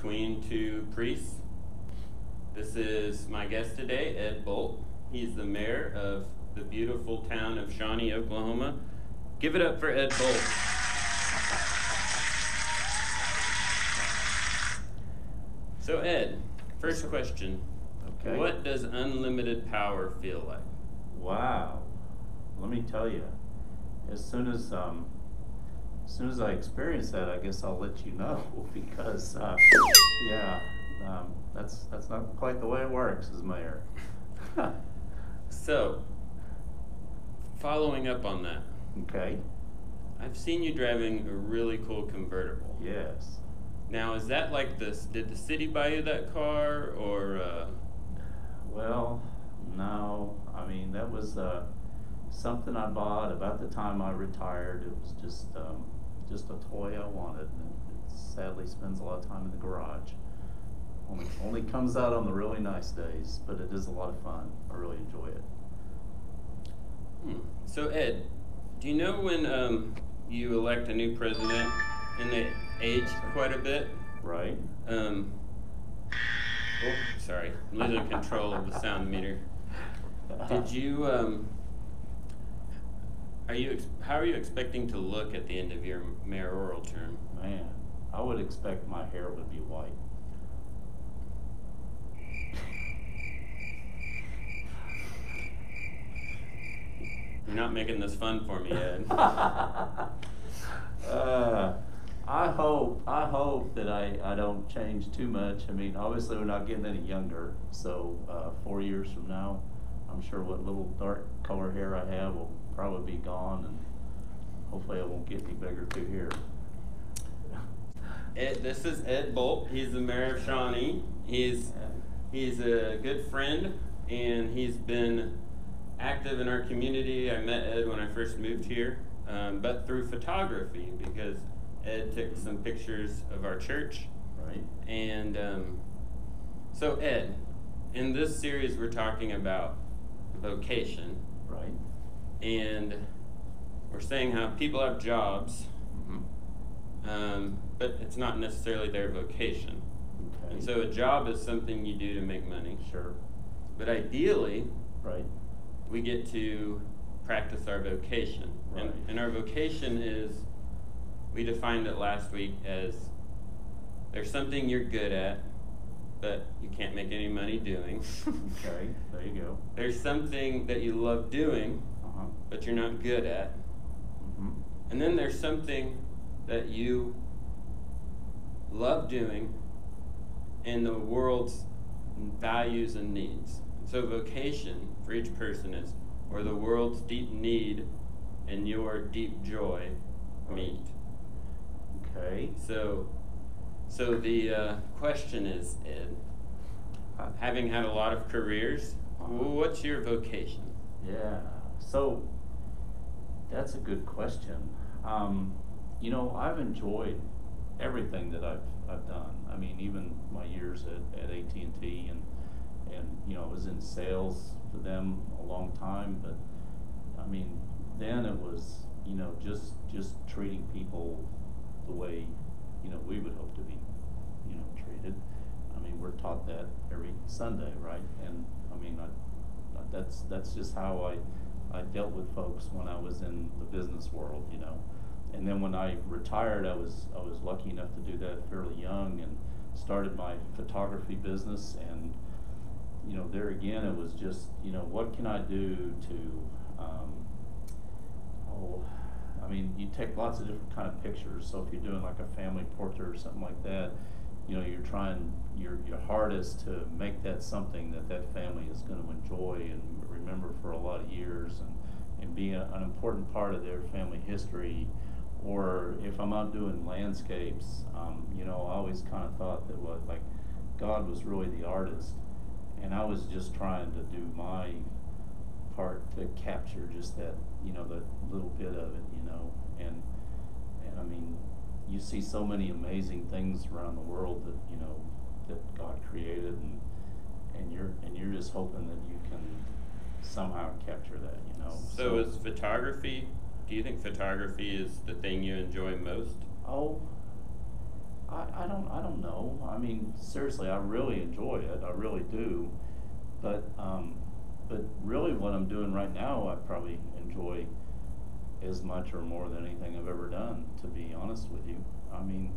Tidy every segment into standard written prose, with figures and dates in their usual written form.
between two priests. This is my guest today, Ed Bolt. He's the mayor of the beautiful town of Shawnee, Oklahoma. Give it up for Ed Bolt. So Ed, first question. Okay. What does unlimited power feel like? Wow. Let me tell you, as soon as I experience that, I guess I'll let you know because that's not quite the way it works as mayor. So, following up on that. Okay. I've seen you driving a really cool convertible. Yes. Now, is that like this? Did the city buy you that car, or? Well, no. I mean, that was something I bought about the time I retired. It was just a toy I wanted, and it sadly spends a lot of time in the garage. Only comes out on the really nice days, but it is a lot of fun. I really enjoy it. So Ed, do you know when you elect a new president and they age quite a bit? Right. Oh, sorry, I'm losing control of the sound meter. Did you how are you expecting to look at the end of your mayoral term? Man, I would expect my hair would be white. You're not making this fun for me, Ed. I hope that I don't change too much. I mean, obviously we're not getting any younger, so 4 years from now, I'm sure what little dark color hair I have will probably be gone, and hopefully it won't get any bigger too here. This is Ed Bolt. He's the mayor of Shawnee. He's a good friend, and he's been active in our community. I met Ed when I first moved here, but through photography, because Ed took some pictures of our church. Right. And so Ed, in this series we're talking about vocation. Right. And we're saying how people have jobs, but it's not necessarily their vocation. Okay. And so a job is something you do to make money. Sure. But ideally, Right. we get to practice our vocation. Right. And our vocation is, we defined it last week as, there's something you're good at, but you can't make any money doing. Okay, there you go. There's something that you love doing, but you're not good at. And then there's something that you love doing and the world's values and needs. So vocation for each person is where the world's deep need and your deep joy meet. Okay. So the question is, Ed, having had a lot of careers, what's your vocation? Yeah. So that's a good question. You know, I've enjoyed everything that I've done. I mean, even my years at AT&T and you know, I was in sales for them a long time, but I mean, then it was, you know, just treating people the way, you know, we would hope to be, you know, treated. I mean, we're taught that every Sunday, right? And I mean, that's just how I dealt with folks when I was in the business world, you know. And then when I retired, I was lucky enough to do that fairly young and started my photography business. And you know, there again, it was just, you know, what can I do to, I mean, you take lots of different kind of pictures. So if you're doing like a family portrait or something like that, you know, you're trying your hardest to make that something that family is going to enjoy and remember for a lot of years, and be an important part of their family history. Or if I'm out doing landscapes, you know, I always kind of thought that like God was really the artist, and I was just trying to do my part to capture just that, you know, that little bit of it, you know. And I mean, you see so many amazing things around the world that, you know, that God created, and you're just hoping that you can somehow capture that, you know. So is photography, do you think photography is the thing you enjoy most? Oh, I don't know. I mean, seriously, I really enjoy it. I really do. But really what I'm doing right now, I probably enjoy as much or more than anything I've ever done, to be honest with you. I mean,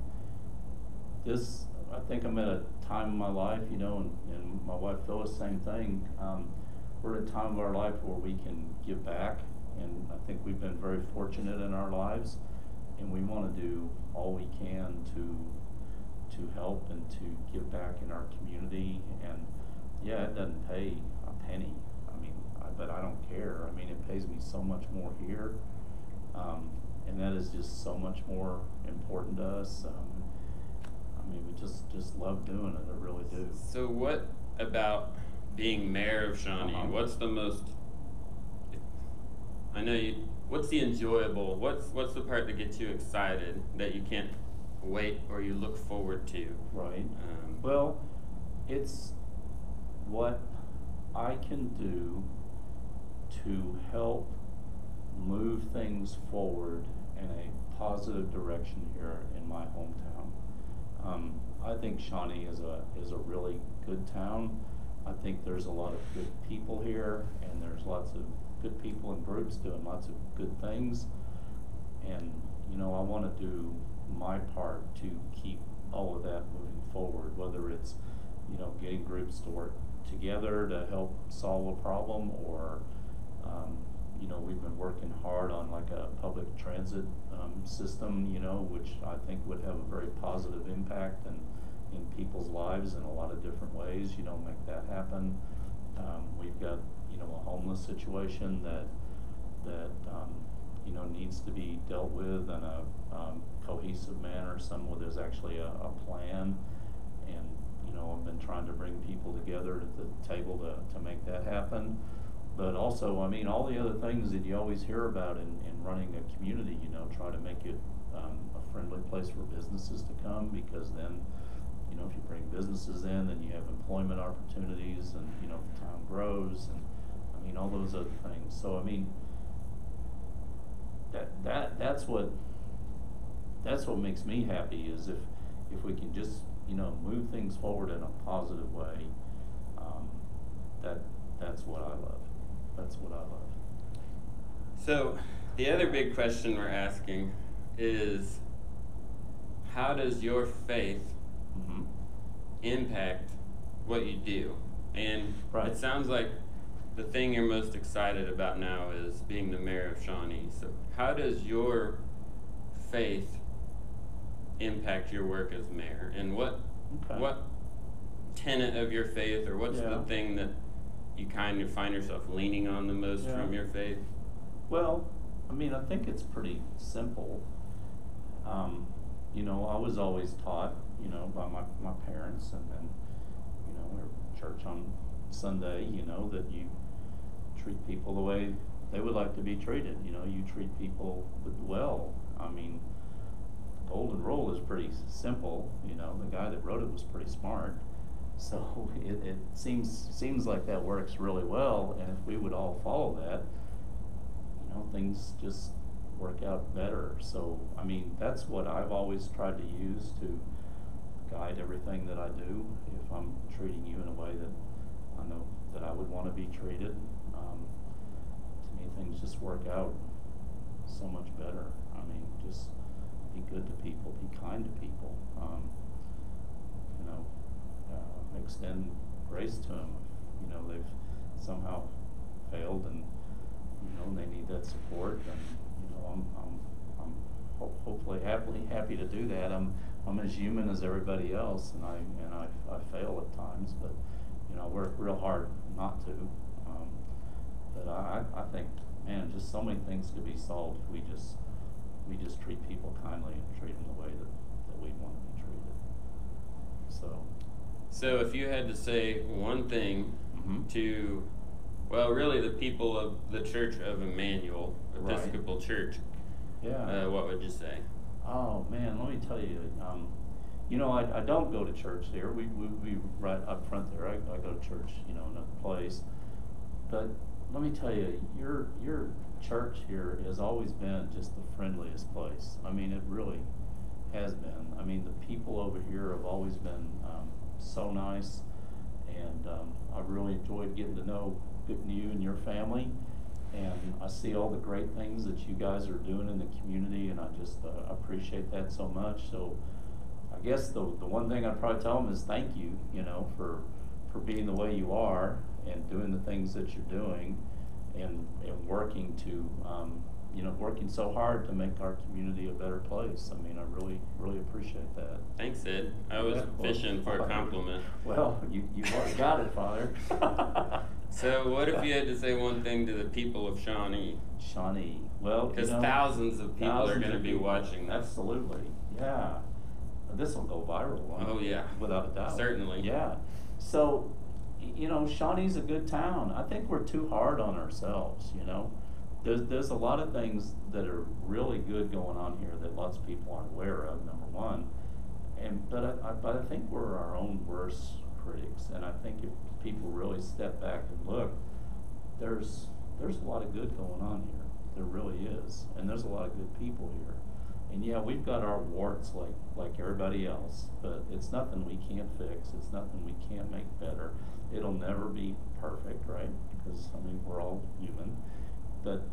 I think I'm at a time in my life, you know, and my wife Phyllis, same thing. We're at a time of our life where we can give back, and I think we've been very fortunate in our lives, and we want to do all we can to help and to give back in our community. And yeah, it doesn't pay a penny. I mean, but I don't care. I mean, it pays me so much more here, and that is just so much more important to us. I mean, we just love doing it. I really do. So what about being mayor of Shawnee? What's the most, I know you, what's the enjoyable, what's the part that gets you excited that you can't wait or you look forward to? Right. Well, it's what I can do to help move things forward in a positive direction here in my hometown. I think Shawnee is a really good town. I think there's a lot of good people here, and there's lots of good people and groups doing lots of good things. And you know, I want to do my part to keep all of that moving forward, whether it's, you know, getting groups to work together to help solve a problem, or you know, we've been working hard on like a public transit system, you know, which I think would have a very positive impact in people's lives in a lot of different ways, you know, make that happen. We've got, you know, a homeless situation that you know, needs to be dealt with in a cohesive manner, where there's actually a plan. And you know, I've been trying to bring people together at the table to make that happen. But also, I mean, all the other things that you always hear about in running a community, you know, try to make it a friendly place for businesses to come, because then, you know, if you bring businesses in, then you have employment opportunities, and, you know, the town grows, and, I mean, all those other things. So, I mean, that's what makes me happy, is if we can just, you know, move things forward in a positive way. That's what I love. That's what I love. So the other big question we're asking is, how does your faith impact what you do? And it sounds like the thing you're most excited about now is being the mayor of Shawnee. So how does your faith impact your work as mayor? And what tenet of your faith, or what's the thing that you kind of find yourself leaning on the most from your faith? Well, I mean, I think it's pretty simple. You know, I was always taught, you know, by my parents, and then, you know, we're at church on Sunday, you know, that you treat people the way they would like to be treated. You know, you treat people well. I mean, the golden rule is pretty simple. You know, the guy that wrote it was pretty smart. So it seems like that works really well, and if we would all follow that, you know, things just work out better. So, I mean, that's what I've always tried to use to guide everything that I do. If I'm treating you in a way that I know that I would want to be treated, to me, things just work out so much better. I mean, just be good to people, be kind to people, you know, extend grace to them. You know, they've somehow failed, and, you know, they need that support, and, you know, I'm hopefully happy to do that. I'm as human as everybody else, and I fail at times, but, you know, I work real hard not to. But I think, man, just so many things could be solved if we just treat people kindly and treat them the way that we want to be treated. So if you had to say one thing to, well, really the people of the Church of Emmanuel, Episcopal Church, what would you say? Oh, man, let me tell you, you know, I don't go to church there. We right up front there. I go to church, you know, another place. But let me tell you, your church here has always been just the friendliest place. I mean, it really has been. I mean, the people over here have always been so nice, and I've really enjoyed getting to know you and your family, and I see all the great things that you guys are doing in the community, and I just appreciate that so much. So I guess the one thing I'd probably tell them is thank you, you know, for being the way you are and doing the things that you're doing, and working to you know, working so hard to make our community a better place. I mean, I really appreciate that. Thanks, Ed. I was fishing for a compliment. Well, you've already got it, Father. So what if you had to say one thing to the people of Shawnee? Shawnee, well, because thousands of people are going to be watching this. Absolutely, yeah. This will go viral. Oh yeah, without a doubt. Certainly. Yeah. So, you know, Shawnee's a good town. I think we're too hard on ourselves. You know, there's a lot of things that are really good going on here that lots of people aren't aware of. Number one, but I think we're our own worst critics. And I think if people really step back and look, there's a lot of good going on here. There really is, and there's a lot of good people here. And yeah, we've got our warts like everybody else, but it's nothing we can't fix. It's nothing we can't make better. It'll never be perfect, right? Because I mean, we're all human. But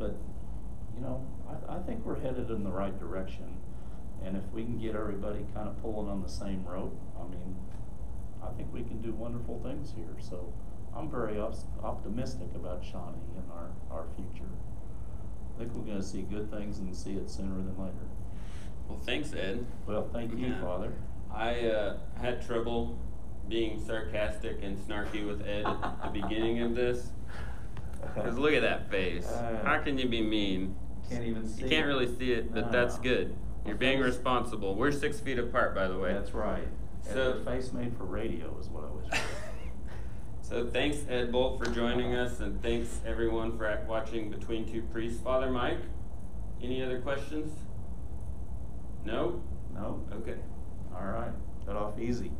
you know, I think we're headed in the right direction. And if we can get everybody kind of pulling on the same rope, I mean, I think we can do wonderful things here. So I'm very optimistic about Shawnee and our future. I think we're going to see good things and see it sooner than later. Well, thanks, Ed. Well, thank you, Father. I had trouble being sarcastic and snarky with Ed at the beginning of this. Because look at that face. How can you be mean? Can't even see it. You can't really see it, but that's good. You're being responsible. We're 6 feet apart, by the way. That's right. So, a face made for radio is what I was. So thanks, Ed Bolt, for joining us, and thanks everyone for watching Between Two Priests. Father Mike, any other questions? No? No. Okay. All right. Got off easy.